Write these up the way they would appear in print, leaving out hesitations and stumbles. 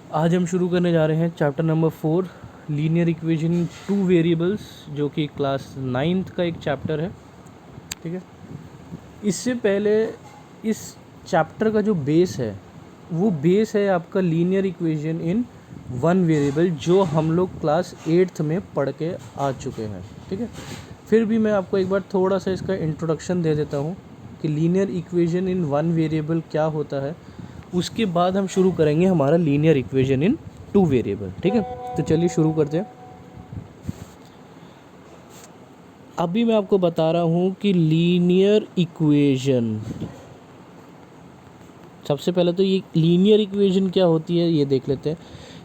आज हम शुरू करने जा रहे हैं चैप्टर नंबर 4 लीनियर इक्वेशन इन 2 वेरिएबल्स, जो कि क्लास 9th का एक चैप्टर है। ठीक है, इससे पहले इस चैप्टर का जो बेस है वो बेस है आपका लीनियर इक्वेशन इन 1 वेरिएबल, जो हम लोग क्लास 8th में पढ़ के आ चुके हैं। ठीक है, फिर भी मैं आपको एक बार थोड़ा सा इसका इंट्रोडक्शन दे देता हूँ कि लीनियर इक्वेशन इन 1 वेरिएबल क्या होता है। उसके बाद हम शुरू करेंगे हमारा लीनियर इक्वेशन इन 2 वेरिएबल। ठीक है, तो चलिए शुरू करते हैं। अभी मैं आपको बता रहा हूँ कि लीनियर इक्वेशन, सबसे पहले तो ये लीनियर इक्वेशन क्या होती है ये देख लेते हैं।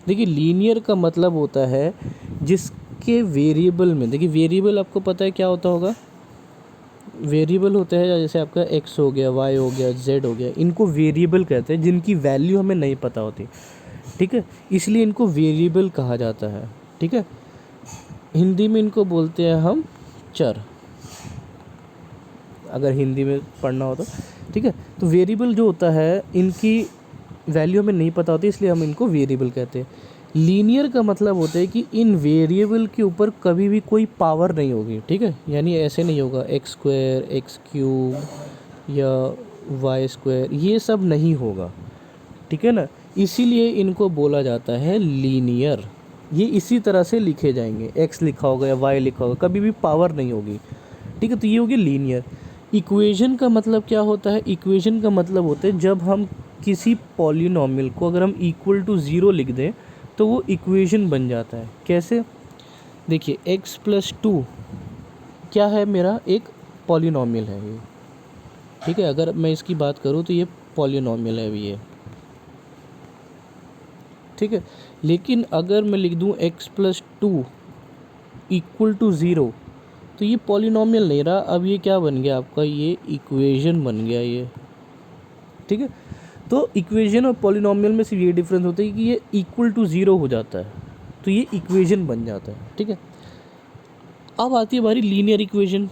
देखिए, लीनियर का मतलब होता है जिसके वेरिएबल में, देखिए वेरिएबल आपको पता है क्या होता होगा। वेरिएबल होते हैं जैसे आपका x हो गया, y हो गया, z हो गया, इनको वेरिएबल कहते हैं जिनकी वैल्यू हमें नहीं पता होती। ठीक है, इसलिए इनको वेरिएबल कहा जाता है। ठीक है, हिंदी में इनको बोलते हैं हम चर, अगर हिंदी में पढ़ना हो तो। ठीक है, तो वेरिएबल जो होता है इनकी वैल्यू हमें नहीं पता होती, इसलिए हम इनको वेरिएबल कहते हैं। लीनियर का मतलब होता है कि इन वेरिएबल के ऊपर कभी भी कोई पावर नहीं होगी। ठीक है, यानी ऐसे नहीं होगा एक्स स्क्वायर, एक्स क्यूब या वाई स्क्वायर, ये सब नहीं होगा। ठीक है ना, इसीलिए इनको बोला जाता है लीनियर। ये इसी तरह से लिखे जाएंगे, एक्स लिखा होगा या वाई लिखा होगा, कभी भी पावर नहीं होगी। ठीक है, तो ये होगी लीनियर। इक्वेशन का मतलब क्या होता है? इक्वेशन का मतलब होता है जब हम किसी पॉलिनॉमियल को अगर हम इक्वल टू 0 लिख दें तो वो इक्वेशन बन जाता है। कैसे? देखिए, x प्लस 2 क्या है? मेरा एक पॉलिनॉमियल है ये। ठीक है, अगर मैं इसकी बात करूँ तो ये पॉलिनॉमियल है ये। ठीक है, लेकिन अगर मैं लिख दूँ x प्लस 2 इक्वल टू 0 तो ये पॉलिनॉमियल नहीं रहा, अब ये क्या बन गया आपका? ये इक्वेशन बन गया ये। ठीक है, तो इक्वेशन और पॉलिनॉमियल में सिर्फ ये डिफरेंस होता है कि ये इक्वल टू 0 हो जाता है तो ये इक्वेशन बन जाता है। ठीक है, अब आती है बारी लीनियर इक्वेशन।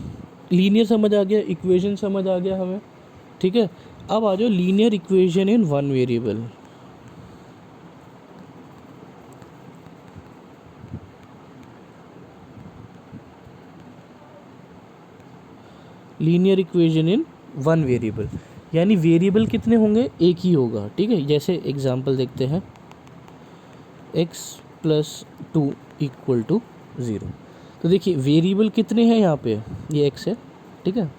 लीनियर समझ आ गया, इक्वेशन समझ आ गया हमें। ठीक है, अब आ जाओ लीनियर इक्वेशन इन 1 वेरिएबल। लीनियर इक्वेशन इन 1 वेरिएबल यानी वेरिएबल कितने होंगे? एक ही होगा। ठीक है, जैसे एग्जांपल देखते हैं, x प्लस 2 इक्वल टू 0। तो देखिए वेरिएबल कितने हैं यहाँ पे? ये x है। ठीक है,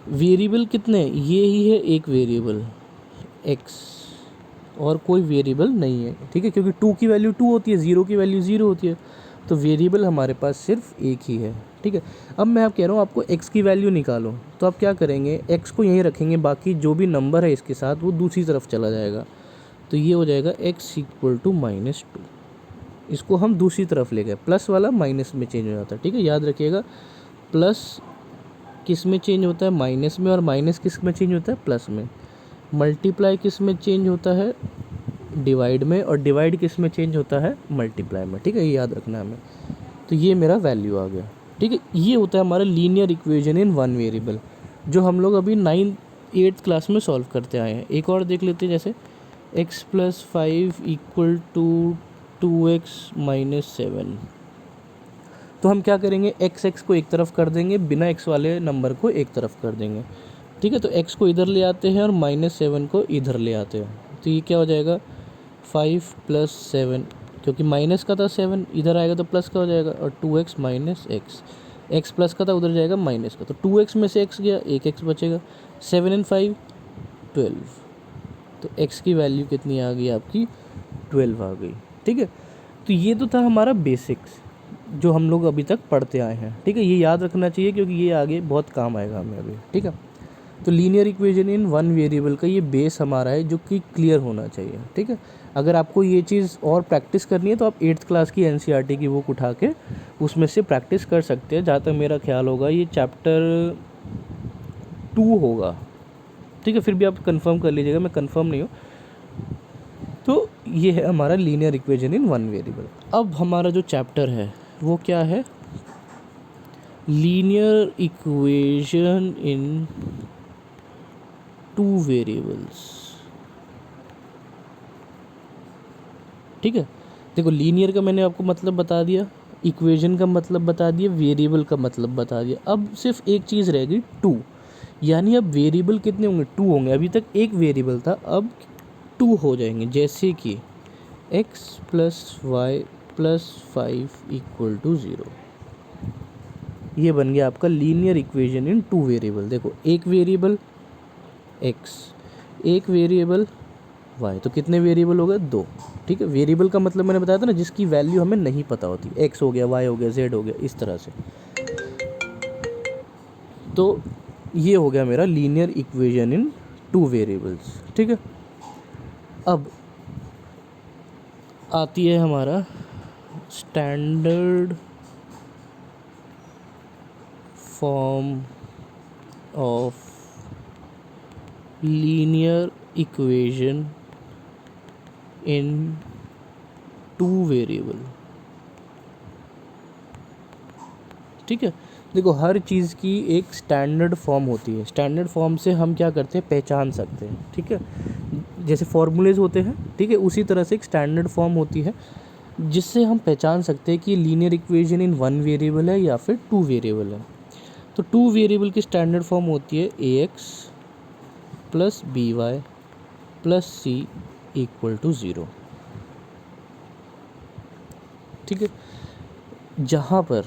वेरिएबल कितने? ये ही है एक वेरिएबल x, और कोई वेरिएबल नहीं है। ठीक है, क्योंकि 2 की वैल्यू 2 होती है, 0 की वैल्यू 0 होती है, तो वेरिएबल हमारे पास सिर्फ एक ही है। ठीक है, अब मैं आप कह रहा हूँ आपको x की वैल्यू निकालो, तो आप क्या करेंगे? x को यहीं रखेंगे, बाकी जो भी नंबर है इसके साथ वो दूसरी तरफ चला जाएगा। तो ये हो जाएगा x इक्वल टू -2। इसको हम दूसरी तरफ ले गए, प्लस वाला माइनस में चेंज हो जाता है। ठीक है, याद रखिएगा, प्लस किस में चेंज होता है? माइनस में, और माइनस किस में चेंज होता है? प्लस में। मल्टीप्लाई किस में चेंज होता है? डिवाइड में, और डिवाइड किस में चेंज होता है? मल्टीप्लाई में। ठीक है, ये याद रखना है हमें। तो ये मेरा वैल्यू आ गया। ठीक है, ये होता है हमारा लीनियर इक्वेशन इन 1 वेरिएबल, जो हम लोग अभी 8th क्लास में सॉल्व करते आए हैं। एक और देख लेते हैं, जैसे x plus 5 equal to 2x minus 7। तो हम क्या करेंगे? x को एक तरफ कर देंगे, बिना x वाले नंबर को एक तरफ कर देंगे। ठीक है, तो x को इधर ले आते हैं और -7 को इधर ले आते हैं, तो ये क्या हो जाएगा? 5 प्लस 7, क्योंकि माइनस का था 7, इधर आएगा तो प्लस का हो जाएगा, और 2x minus x, x plus का था उधर जाएगा माइनस का, तो 2x में से x गया, एक x बचेगा। 7 and 5 12, तो x की वैल्यू कितनी आ गई आपकी? 12 आ गई। ठीक है, तो ये तो था हमारा बेसिक्स जो हम लोग अभी तक पढ़ते आए हैं। ठीक है, ये याद रखना चाहिए क्योंकि ये आगे बहुत काम आएगा हमें अभी। ठीक है, तो लीनियर इक्वेशन इन 1 वेरिएबल का ये बेस हमारा है, जो कि क्लियर होना चाहिए। ठीक है, अगर आपको ये चीज़ और प्रैक्टिस करनी है तो आप 8th क्लास की NCERT की बुक उठा के उसमें से प्रैक्टिस कर सकते हैं। जहाँ तक मेरा ख्याल होगा ये चैप्टर 2 होगा। ठीक है, फिर भी आप कंफर्म कर लीजिएगा, मैं कंफर्म नहीं हूँ। तो ये है हमारा लीनियर इक्वेशन इन 1 वेरिएबल। अब हमारा जो चैप्टर है वो क्या है? लीनियर इक्वेशन इन 2 वेरिएबल्स। ठीक है। देखो लीनियर का मैंने आपको मतलब बता दिया, इक्वेशन का मतलब बता दिया, वेरिएबल का मतलब बता दिया। अब सिर्फ एक चीज़ रह गई, टू, यानी अब वेरिएबल कितने होंगे, टू होंगे। अभी तक एक वेरिएबल था, अब टू हो जाएंगे। जैसे कि x plus y plus 5 equal to 0, ये बन गया आपका linear equation in two variable. देखो एक वेरिएबल x, एक वेरिएबल y, तो कितने वेरिएबल हो गए, दो। ठीक है, वेरिएबल का मतलब मैंने बताया था ना, जिसकी वैल्यू हमें नहीं पता होती, x हो गया, y हो गया, z हो गया, इस तरह से। तो ये हो गया मेरा linear equation in two variables. ठीक है, अब आती है हमारा standard form of linear equation in two variable. ठीक है, देखो हर चीज़ की एक स्टैंडर्ड फॉर्म होती है। स्टैंडर्ड फॉर्म से हम क्या करते हैं, पहचान सकते हैं। ठीक है, जैसे फॉर्मूलेज होते हैं, ठीक है, उसी तरह से एक स्टैंडर्ड फॉर्म होती है जिससे हम पहचान सकते हैं कि linear equation in one variable है या फिर टू वेरिएबल है। तो टू वेरिएबल की स्टैंडर्ड फॉर्म होती है ax plus b y plus c equal to 0। ठीक है, जहाँ पर,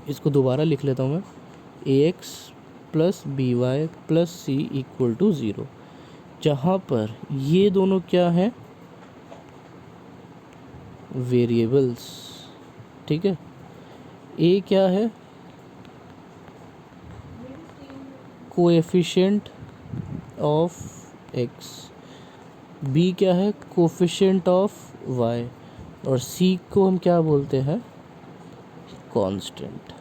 इसको दोबारा लिख लेता हूँ मैं, ax plus b y plus c equal to 0, जहाँ पर ये दोनों क्या हैं, वेरिएबल्स। ठीक है, a क्या है, कोएफिशिएंट ऑफ x, b क्या है, कोएफिशिएंट ऑफ y, और c को हम क्या बोलते हैं, कांस्टेंट।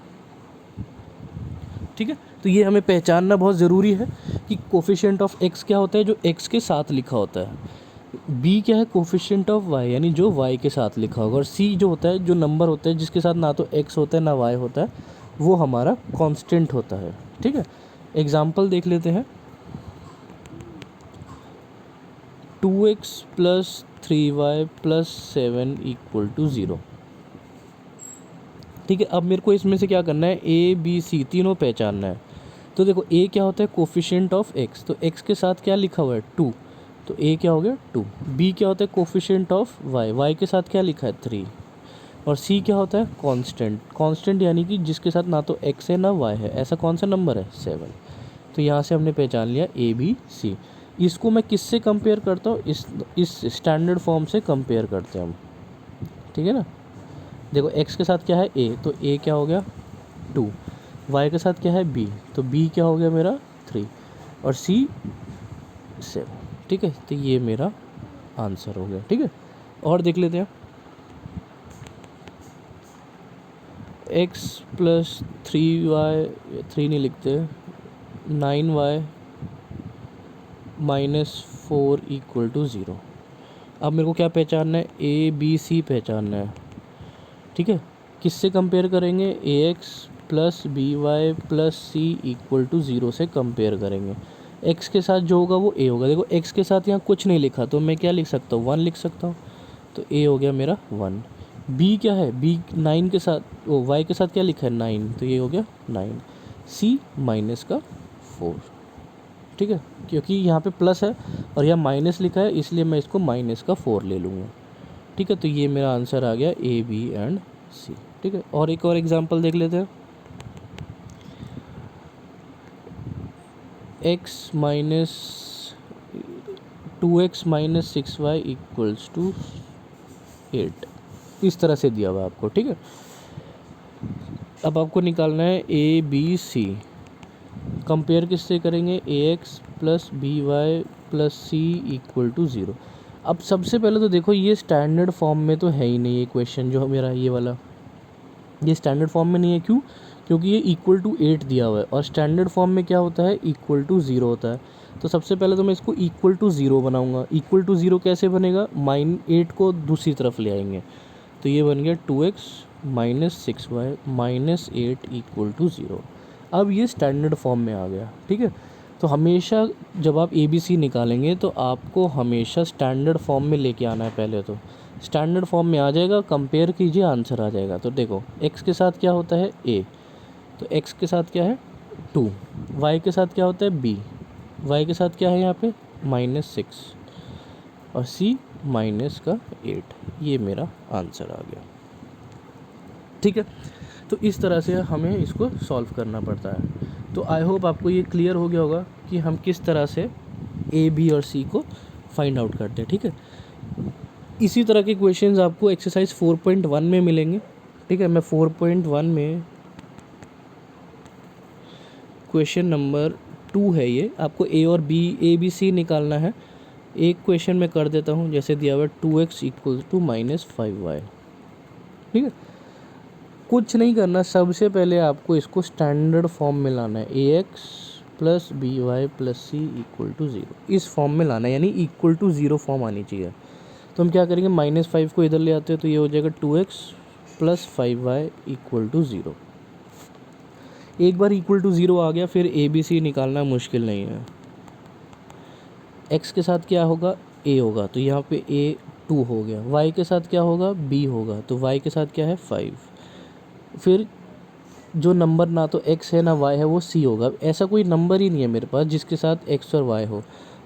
ठीक है, तो ये हमें पहचानना बहुत ज़रूरी है कि कोफिशिएंट ऑफ x क्या होता है, जो x के साथ लिखा होता है। b क्या है, कोफिशिएंट ऑफ y, यानी जो y के साथ लिखा होगा। और c जो होता है, जो नंबर होता है जिसके साथ ना तो x होता है ना y होता है, वो हमारा कांस्टेंट होता है। ठीक है, एग्जाम्पल देख लेते हैं। 2x plus 3y plus 7 equal to 0। ठीक है, अब मेरे को इसमें से क्या करना है, a b c तीनों पहचानना है। तो देखो a क्या होता है, कोफिशिएंट ऑफ x, तो x के साथ क्या लिखा हुआ है, 2, तो a क्या हो गया 2। b क्या होता है, कोफिशिएंट ऑफ y, y के साथ क्या लिखा है, 3। और c क्या होता है, कांस्टेंट। कांस्टेंट यानी कि जिसके साथ ना तो x है ना y है, ऐसा कौन सा नंबर है, 7। तो यहाँ से हमने पहचान लिया a b c। इसको मैं किससे कंपेयर करता हूँ, इस स्टैंडर्ड फॉर्म से कंपेयर करते हैं हम। ठीक है ना, देखो x के साथ क्या है, a, तो a क्या हो गया 2, y के साथ क्या है, b, तो b क्या हो गया मेरा 3, और c 7। ठीक है, तो ये मेरा आंसर हो गया। ठीक है, और देख लेते हैं, x प्लस 3y, 3 नहीं लिखते, 9y माइनस 4 इक्वल टू 0। अब मेरे को क्या पहचानना है, a b c पहचानना है। ठीक है, किससे कंपेयर करेंगे, ax plus b y plus c equal to 0 से कंपेयर करेंगे। x के साथ जो होगा वो a होगा। देखो x के साथ यहाँ कुछ नहीं लिखा, तो मैं क्या लिख सकता हूँ, 1 लिख सकता हूँ, तो a हो गया मेरा 1। b क्या है, b 9 के साथ, y के साथ क्या लिखा है, 9, तो ये हो गया 9। c माइनस का 4। ठीक है, क्योंकि यहाँ पे प्लस है और यहाँ माइनस लिखा है, इसलिए मैं इसको माइनस का 4 ले लूँगा। ठीक है, तो ये मेरा आंसर आ गया ए बी एंड सी। ठीक है, और एक और एग्जांपल देख लेते हैं। x minus 2x minus 6y equals to 8, इस तरह से दिया हुआ आपको। ठीक है, अब आपको निकालना है ए बी सी। कंपेयर किससे करेंगे, ax plus b y plus c equal to 0। अब सबसे पहले तो देखो, ये स्टैंडर्ड फॉर्म में तो है ही नहीं ये क्वेश्चन, जो मेरा ये वाला, ये स्टैंडर्ड फॉर्म में नहीं है। क्यों, क्योंकि ये इक्वल टू 8 दिया हुआ है, और स्टैंडर्ड फॉर्म में क्या होता है, इक्वल टू 0 होता है। तो सबसे पहले तो मैं इसको इक्वल टू 0 बनाऊंगा। इक्वल टू 0 कैसे बनेगा, -8 को दूसरी तरफ ले आएंगे, तो ये बन गया 2x minus 6y minus 8 equal to 0। अब ये स्टैंडर्ड फॉर्म में आ गया। ठीक है, तो हमेशा जब आप ABC निकालेंगे तो आपको हमेशा स्टैंडर्ड फॉर्म में लेके आना है। पहले तो स्टैंडर्ड फॉर्म में आ जाएगा, कंपेयर कीजिए, आंसर आ जाएगा। तो देखो x के साथ क्या होता है a, तो x के साथ क्या है 2, y के साथ क्या होता है b, y के साथ क्या है यहाँ पे -6 और c -8। ये मेरा आंसर आ गया। ठीक है, तो इस तरह से हमें इसको सॉल्व करना पड़ता है। तो आई होप आपको ये क्लियर हो गया होगा कि हम किस तरह से ए बी और सी को फाइंड आउट करते हैं। ठीक है, इसी तरह के क्वेश्चंस आपको एक्सरसाइज 4.1 में मिलेंगे। ठीक है, मैं 4.1 में क्वेश्चन नंबर 2 है ये, आपको ए और बी ए बी सी निकालना है। एक क्वेश्चन मैं कर देता हूँ, जैसे दिया हुआ है 2x = -5y। ठीक है, कुछ नहीं करना, सबसे पहले आपको इसको स्टैंडर्ड फॉर्म में लाना है, ax + by + c = 0। इस फॉर्म में लाना है, यानी =0 फॉर्म आनी चाहिए। तो हम क्या करेंगे, -5 को इधर ले आते हैं, तो ये हो जाएगा 2x + 5y = 0। एक बार =0 आ गया, फिर ए बी सी निकालना मुश्किल नहीं है। x के साथ क्या होगा, a होगा, तो यहाँ पे a 2 हो गया। y के साथ क्या होगा, b होगा, तो y के साथ क्या है 5। फिर जो नंबर ना तो x है ना y है वो c होगा। ऐसा कोई नंबर ही नहीं है मेरे पास जिसके साथ x और y हो,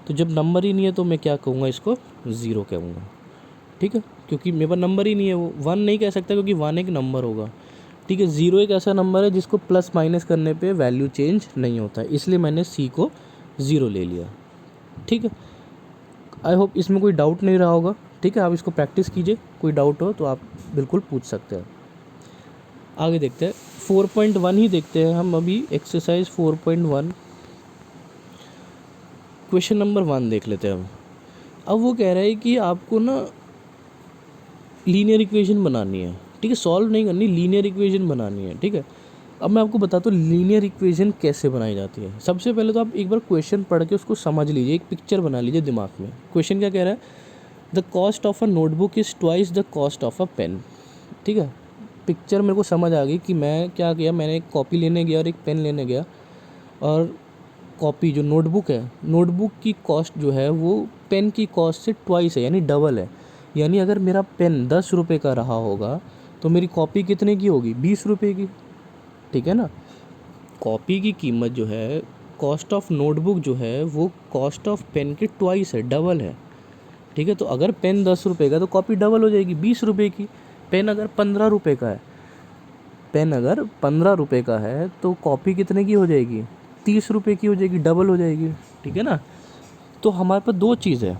तो जब नंबर ही नहीं है तो मैं क्या कहूँगा, इसको 0 कहूँगा। ठीक है, क्योंकि मेरे पास नंबर ही नहीं है, वो 1 नहीं कह सकता क्योंकि 1 एक नंबर होगा। ठीक है, 0 एक ऐसा नंबर है जिसको प्लस माइनस करने पे वैल्यू चेंज नहीं होता है, इसलिए मैंने c को 0 ले लिया। ठीक है, आई होप इसमें कोई डाउट नहीं रहा होगा। ठीक है, आप इसको प्रैक्टिस कीजिए, कोई डाउट हो तो आप बिल्कुल पूछ सकते हैं। आगे देखते हैं 4.1 ही देखते हैं हम अभी, एक्सरसाइज 4.1 क्वेश्चन नंबर 1 देख लेते हैं। अब वो कह रहा है कि आपको ना लीनियर इक्वेशन बनानी है। ठीक है, सॉल्व नहीं करनी, लीनियर इक्वेशन बनानी है। ठीक है, अब मैं आपको बताता हूँ लीनियर इक्वेशन कैसे बनाई जाती है। सबसे पहले तो आप एक बार क्वेश्चन पढ़ के उसको समझ लीजिए, एक पिक्चर बना लीजिए दिमाग में। क्वेश्चन क्या कह रहा है, the cost of a notebook is twice the cost of a pen. ठीक है, पिक्चर मेरे को समझ आ गई कि मैं क्या किया, मैंने एक कॉपी लेने गया और एक पेन लेने गया, और कॉपी जो नोटबुक है, नोटबुक की कॉस्ट जो है वो पेन की कॉस्ट से ट्वाइस है, यानी डबल है। यानी अगर मेरा पेन 10 रुपये का रहा होगा तो मेरी कॉपी कितने की होगी, 20 रुपये की। ठीक है ना, कॉपी की कीमत जो है, कॉस्ट ऑफ नोटबुक जो है वो कॉस्ट ऑफ पेन के ट्वाइस है, डबल है। ठीक है, तो अगर पेन 10 रुपये का तो कॉपी डबल हो जाएगी 20 रुपये की। पेन अगर 15 रुपये का है, पेन अगर 15 रुपये का है तो कॉपी कितने की हो जाएगी, 30 रुपये की हो जाएगी, डबल हो जाएगी। ठीक है ना, तो हमारे पास दो चीज़ है,